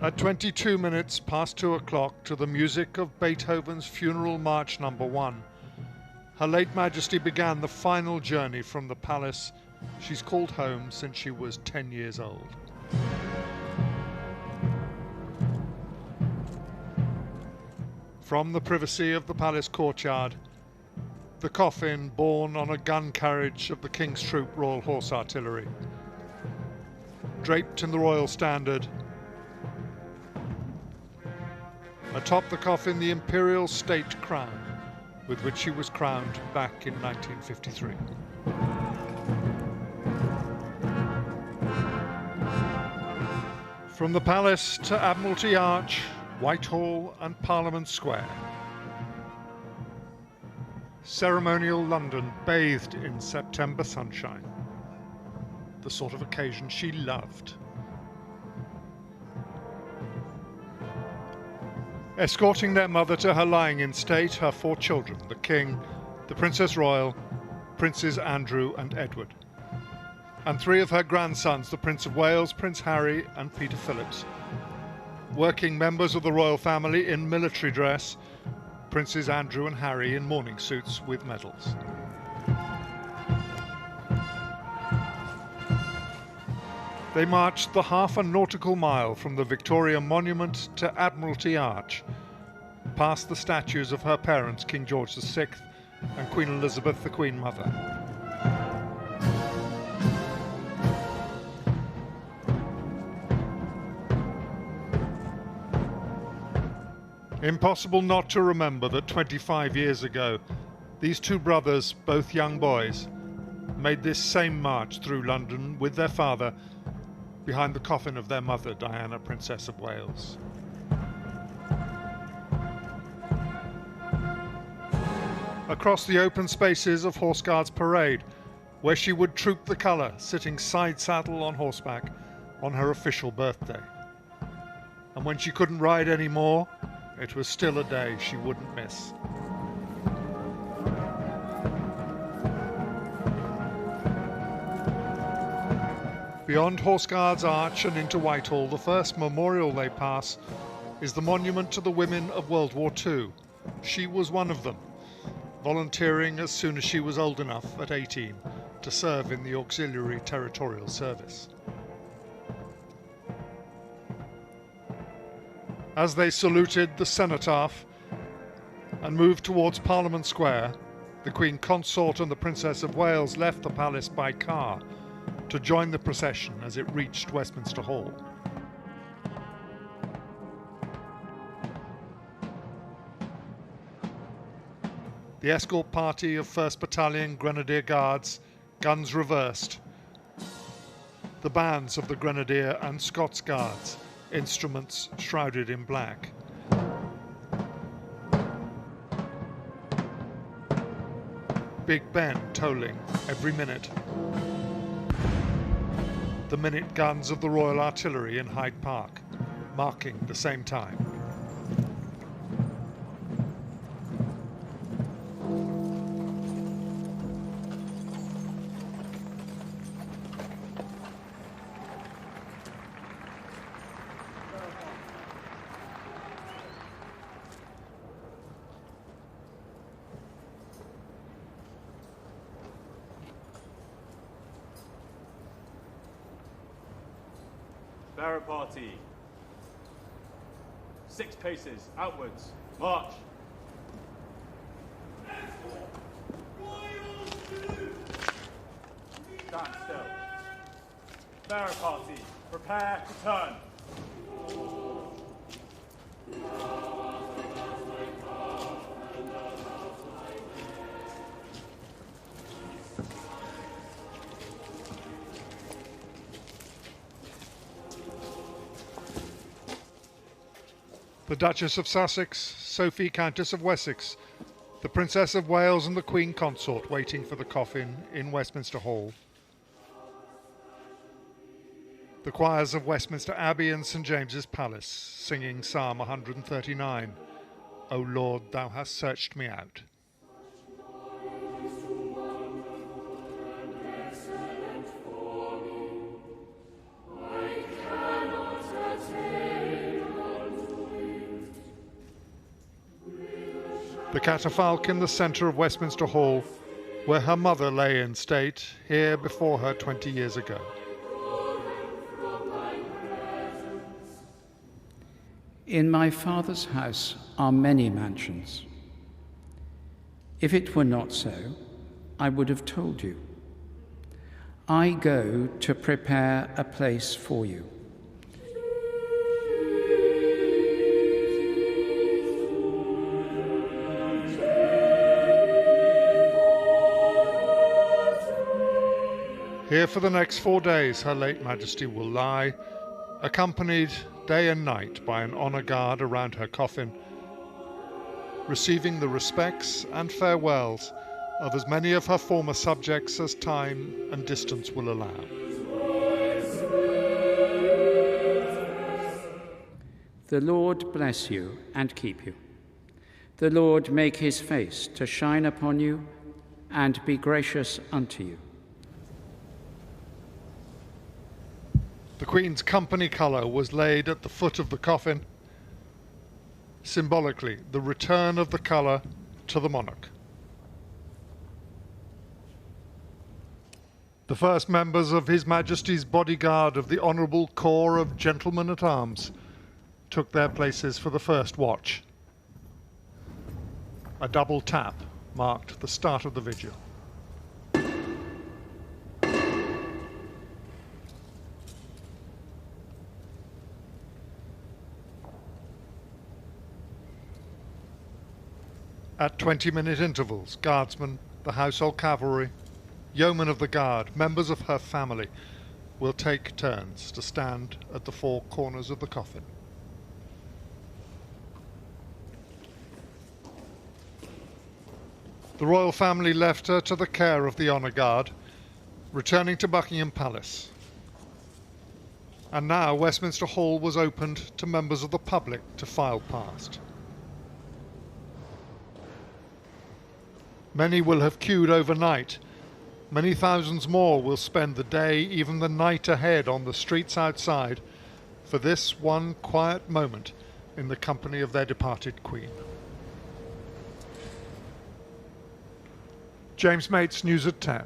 At 22 minutes past 2 o'clock, to the music of Beethoven's Funeral March No. 1, Her late Majesty began the final journey from the palace she's called home since she was 10 years old. From the privacy of the palace courtyard, the coffin borne on a gun carriage of the King's Troop Royal Horse Artillery, draped in the royal standard. Atop the coffin, the imperial state crown, with which she was crowned back in 1953. From the palace to Admiralty Arch, Whitehall and Parliament Square, ceremonial London bathed in September sunshine, the sort of occasion she loved. Escorting their mother to her lying in state, her 4 children, the King, the Princess Royal, Princes Andrew and Edward, and 3 of her grandsons, the Prince of Wales, Prince Harry and Peter Phillips, working members of the royal family in military dress, Princes Andrew and Harry in mourning suits with medals. They marched the half a nautical mile from the Victoria Monument to Admiralty Arch, past the statues of her parents, King George VI and Queen Elizabeth, the Queen Mother. Impossible not to remember that 25 years ago, these 2 brothers, both young boys, made this same march through London with their father, behind the coffin of their mother, Diana, Princess of Wales. Across the open spaces of Horse Guards Parade, where she would troop the colour, sitting side saddle on horseback on her official birthday. And when she couldn't ride any more, it was still a day she wouldn't miss. Beyond Horse Guards Arch and into Whitehall, the first memorial they pass is the monument to the women of World War II. She was one of them, volunteering as soon as she was old enough, at 18, to serve in the Auxiliary Territorial Service. As they saluted the cenotaph and moved towards Parliament Square, the Queen Consort and the Princess of Wales left the palace by car to join the procession as it reached Westminster Hall. The escort party of 1st Battalion Grenadier Guards, guns reversed. The bands of the Grenadier and Scots Guards, instruments shrouded in black. Big Ben tolling every minute. The minute guns of the Royal Artillery in Hyde Park, marking the same time. Bearer party. 6 paces, outwards, march. Stand still. Bearer party, prepare to turn. The Duchess of Sussex, Sophie Countess of Wessex, the Princess of Wales and the Queen Consort waiting for the coffin in Westminster Hall. The choirs of Westminster Abbey and St James's Palace singing Psalm 139, O Lord, thou hast searched me out. The catafalque in the centre of Westminster Hall, where her mother lay in state, here before her 20 years ago. In my Father's house are many mansions. If it were not so, I would have told you. I go to prepare a place for you. Here for the next 4 days her late Majesty will lie, accompanied day and night by an honour guard around her coffin, receiving the respects and farewells of as many of her former subjects as time and distance will allow. The Lord bless you and keep you. The Lord make his face to shine upon you and be gracious unto you. The Queen's company colour was laid at the foot of the coffin, symbolically the return of the colour to the monarch. The first members of His Majesty's bodyguard of the Honourable Corps of Gentlemen at Arms took their places for the first watch. A double tap marked the start of the vigil. At 20-minute intervals, guardsmen, the household cavalry, yeomen of the guard, members of her family will take turns to stand at the four corners of the coffin. The royal family left her to the care of the honour guard, returning to Buckingham Palace. And now Westminster Hall was opened to members of the public to file past. Many will have queued overnight. Many thousands more will spend the day, even the night ahead, on the streets outside for this one quiet moment in the company of their departed Queen. James Mates, News at 10.